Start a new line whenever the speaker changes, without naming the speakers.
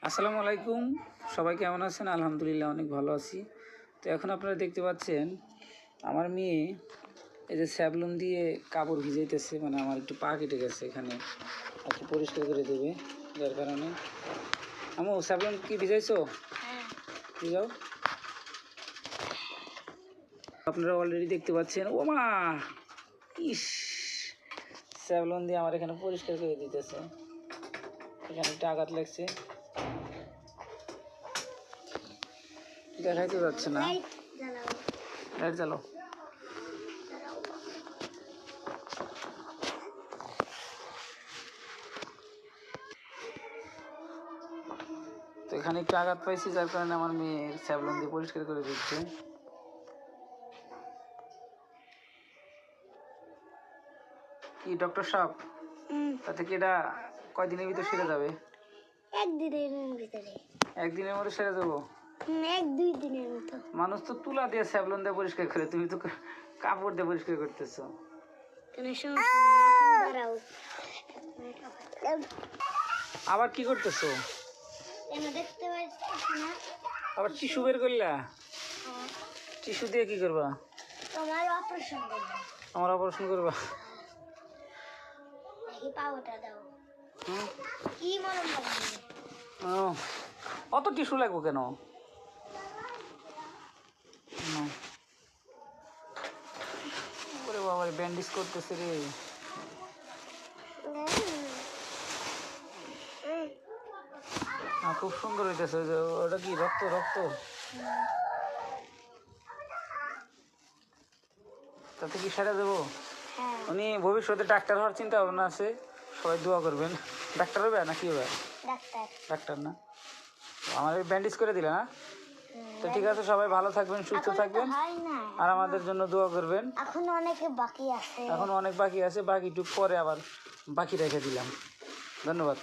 আসসালামু আলাইকুম, সবাই কেমন আছেন? আলহামদুলিল্লাহ অনেক ভালো আছি। তো এখন আপনারা দেখতে পাচ্ছেন আমার মেয়ে এই যে স্যাবলুন দিয়ে কাপড় ভিজাইতেছে, মানে আমার একটু পা কেটে গেছে, এখানে একটু পরিষ্কার করে দেবে, যার কারণে। আমু স্যাবলুন কি ভিজাইছো? ভিজাও। আপনারা অলরেডি দেখতে পাচ্ছেন, ও মা ইস, স্যাবলুন দিয়ে আমার এখানে পরিষ্কার করে দিতেছে, এখানে একটা আঘাত লাগছে, দেখাইতে যাচ্ছে না। লাইট জ্বালো। তো এখানে একটু আঘাত পাইছি, যার কারণে আমার মেয়ের স্যাবলন দিয়ে পরিষ্কার করে দিচ্ছে। কি ডক্টর সাহেব, তাতে কি এটা কয়দিনের ভিতর সেরে যাবে? একদিনের মধ্যে সেরে যাবো?
এক দুই দিনের মতো।
মানুষ তো তুলা দিয়ে স্যাবলন দিয়ে পরিষ্কার করে, তুমি তো কাপড় দিয়ে পরিষ্কার করতেছো। আবার কি করতেছো? আবার টিস্যু বের করলা? টিস্যু দিয়ে কি করবা?
তোমার অপারেশন করব।
আমার অপারেশন করবা?
দেখি পাওটা দাও। কি মলম লাগবে?
অত টিস্যু লাগবে কেন? ওরে বাবা, ব্যান্ডেজ করতেছে রে। খুব সুন্দর হইতেছে। ওটা কি রক্ত? রক্ত তাতে কি সেরে দেবো? উনি ভবিষ্যতে ডাক্তার হওয়ার চিন্তা ভাবনা আছে, সবাই দোয়া করবেন। ডাক্তার হবে নাকি হবে? ডাক্তার না, আমার ব্যান্ডেজ করে দিলে না? তো ঠিক আছে, সবাই ভালো থাকবেন, সুস্থ থাকবেন, আর আমাদের জন্য দোয়া করবেন।
এখন অনেক বাকি আছে,
বাকিটুকু পরে আবার বাকি রেখে দিলাম। ধন্যবাদ।